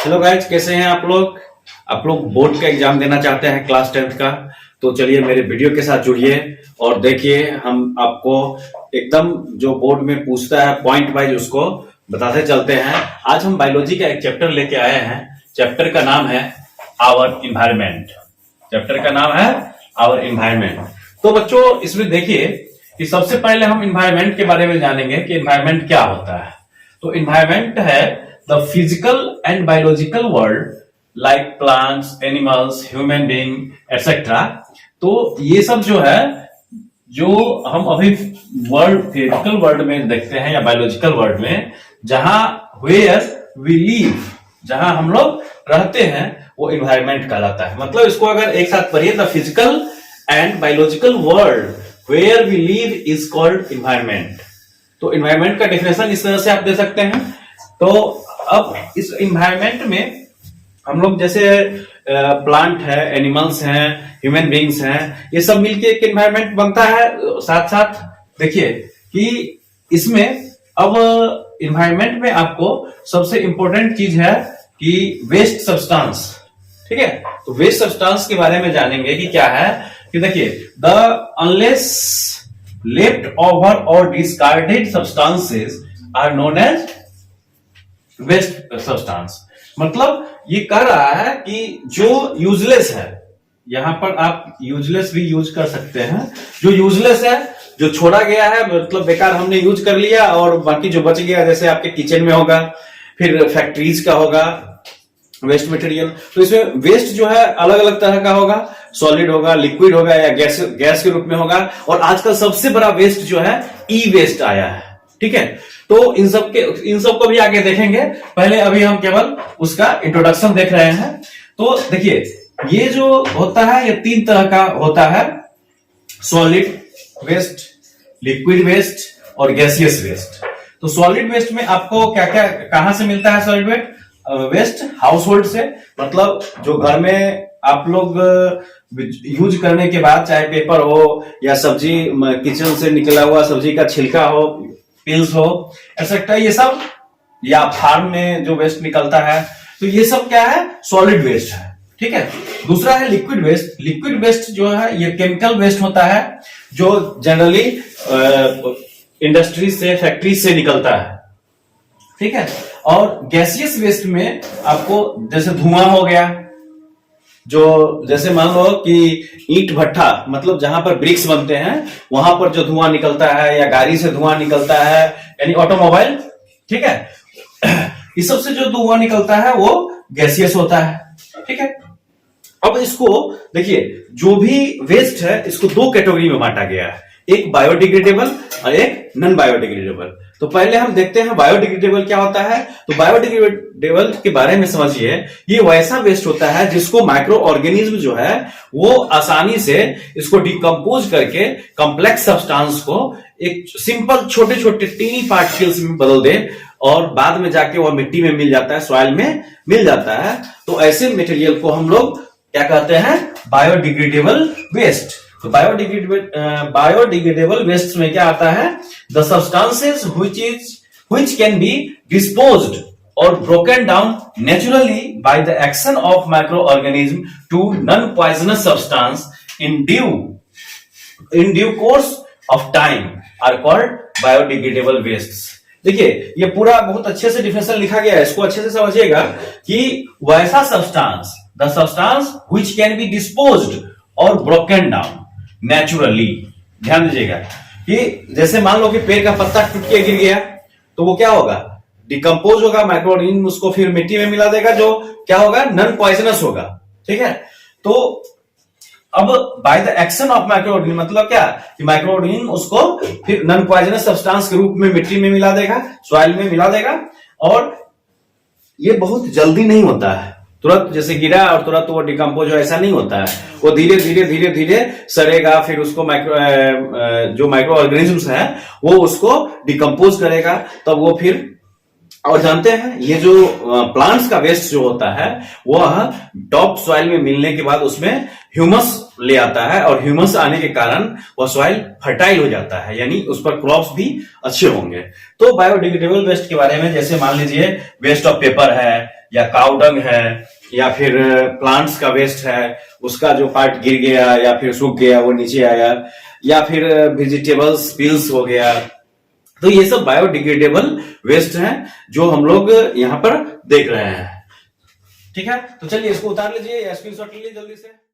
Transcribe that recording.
Hello guys, कैसे हैं आप लोग। बोर्ड का एग्जाम देना चाहते हैं क्लास 10th का, तो चलिए मेरे वीडियो के साथ जुड़िए और देखिए हम आपको एकदम जो बोर्ड में पूछता है पॉइंट वाइज उसको बताते चलते हैं। आज हम बायोलॉजी का एक चैप्टर लेके आए हैं। चैप्टर का नाम है आवर इन्वायरमेंट। चैप्टर का नाम है आवर इन्वायरमेंट। तो बच्चों इसमें देखिए कि सबसे पहले हम इन्वायरमेंट के बारे में जानेंगे कि इन्वायरमेंट क्या होता है। तो इन्वायरमेंट है the physical and biological world like plants, animals, human being etcetera. तो ये सब जो है जो हम अभी वर्ल्ड फिजिकल वर्ल्ड में देखते हैं या बायोलॉजिकल वर्ल्ड में, जहां वेयर वी लिव, जहां हम लोग रहते हैं, वो इन्वायरमेंट कहलाता है। मतलब इसको अगर एक साथ पढ़िए, the physical and biological world where we live is called environment. तो इन्वायरमेंट का डेफिनेशन इस तरह से आप दे सकते हैं। तो अब इस इन्वायरमेंट में हम लोग जैसे प्लांट है, एनिमल्स हैं, ह्यूमन बीइंग्स हैं, ये सब मिलके एक इन्वायरमेंट बनता है। साथ साथ देखिए कि इसमें अब इन्वायरमेंट में आपको सबसे इंपॉर्टेंट चीज है कि वेस्ट सब्सटेंस। ठीक है, तो वेस्ट सब्सटेंस के बारे में जानेंगे कि क्या है। कि देखिए द अनलेस लेफ्ट ओवर और discarded substances are known as waste substance. मतलब ये कह रहा है कि जो यूजलेस है, यहां पर आप यूजलेस भी यूज कर सकते हैं। जो यूजलेस है, जो छोड़ा गया है, मतलब बेकार हमने यूज कर लिया, और बाकी जो बच गया जैसे आपके किचन में होगा, फिर फैक्ट्रीज का होगा वेस्ट मटेरियल। तो इसमें वेस्ट जो है अलग अलग तरह का होगा, सॉलिड होगा, लिक्विड होगा या गैस के रूप में होगा। और आजकल सबसे बड़ा वेस्ट जो है ई वेस्ट आया है। ठीक है, तो इन सब को भी आगे देखेंगे। पहले अभी हम केवल उसका इंट्रोडक्शन देख रहे हैं। तो देखिए ये जो होता है ये तीन तरह का होता है, सॉलिड वेस्ट, लिक्विड वेस्ट और गैसियस वेस्ट। तो सॉलिड वेस्ट में आपको क्या क्या कहां से मिलता है सॉलिड वेस्ट? हाउस होल्ड से, मतलब जो घर में आप लोग यूज करने के बाद, चाहे पेपर हो या सब्जी किचन से निकला हुआ सब्जी का छिलका हो, पिल्स हो, एक्सेट्रा, ये सब, या फार्म में जो वेस्ट निकलता है, तो ये सब क्या है? सॉलिड वेस्ट है। ठीक है, दूसरा है लिक्विड वेस्ट। लिक्विड वेस्ट जो है ये केमिकल वेस्ट होता है, जो जनरली इंडस्ट्री से, फैक्ट्री से निकलता है। ठीक है, और गैसियस वेस्ट में आपको जैसे धुआं हो गया, जो जैसे मान लो कि ईंट भट्ठा, मतलब जहां पर ब्रिक्स बनते हैं वहां पर जो धुआं निकलता है, या गाड़ी से धुआं निकलता है, यानी ऑटोमोबाइल। ठीक है, इस सब से जो धुआं निकलता है वो गैसियस होता है। ठीक है, अब इसको देखिए, जो भी वेस्ट है इसको दो कैटेगरी में बांटा गया है, एक बायोडिग्रेडेबल और एक नॉन बायोडिग्रेडेबल। तो पहले हम देखते हैं बायोडिग्रेडेबल क्या होता है। तो बायोडिग्रेडेबल के बारे में समझिए, ये वैसा वेस्ट होता है जिसको माइक्रो ऑर्गेनिज्म जो है वो आसानी से इसको डिकम्पोज करके कॉम्प्लेक्स सब्सटेंस को एक सिंपल छोटे छोटे टीनी पार्टिकल्स में बदल दे, और बाद में जाके वो मिट्टी में मिल जाता है, सॉइल में मिल जाता है। तो ऐसे मटेरियल को हम लोग क्या कहते हैं? Biodegradable waste. तो बायोडिग्रेडेबल वेस्ट में क्या आता है? The substances which can be disposed or broken down naturally by the action of microorganism to non-poisonous substance in due course of time are called biodegradable wastes। देखिए ये पूरा बहुत अच्छे से डिफिनेशन लिखा गया है, इसको अच्छे से समझिएगा कि वैसा substance, the substance which can be disposed और broken down नेचुरली। ध्यान दीजिएगा कि जैसे मान लो कि पेड़ का पत्ता टूट के गिर गया, तो वो क्या होगा? डिकम्पोज होगा, माइक्रो ऑर्गेनिज्म उसको फिर मिट्टी में मिला देगा, जो क्या होगा? नॉन पॉइजनस होगा। ठीक है, तो अब by the action of micro organism मतलब क्या कि माइक्रो ऑर्गेनिज्म उसको फिर नॉन पॉइजनस सब्सटेंस के रूप में मिट्टी में मिला देगा, सॉइल में मिला देगा। और ये बहुत जल्दी नहीं होता है, तुरंत जैसे गिरा और तुरंत वो डिकम्पोज हो, ऐसा नहीं होता है। वो धीरे धीरे सड़ेगा, फिर उसको जो माइक्रो ऑर्गेनिजम्स है वो उसको डिकम्पोज करेगा, तब वो फिर। और जानते हैं ये जो प्लांट्स का वेस्ट जो होता है वह टॉप सॉइल में मिलने के बाद उसमें ह्यूमस ले आता है, और ह्यूमस आने के कारण वह सॉइल फर्टाइल हो जाता है, यानी उस पर क्रॉप्स भी अच्छे होंगे। तो बायोडिग्रेडेबल वेस्ट के बारे में जैसे मान लीजिए वेस्ट ऑफ पेपर है, या काउडंग है या फिर प्लांट्स का वेस्ट है, उसका जो पार्ट गिर गया या फिर सूख गया वो नीचे आया, या फिर वेजिटेबल्स पील्स हो गया, तो ये सब बायोडिग्रेडेबल वेस्ट हैं जो हम लोग यहाँ पर देख रहे हैं। ठीक है, तो चलिए इसको उतार लीजिए या स्क्रीनशॉट लीजिए जल्दी से।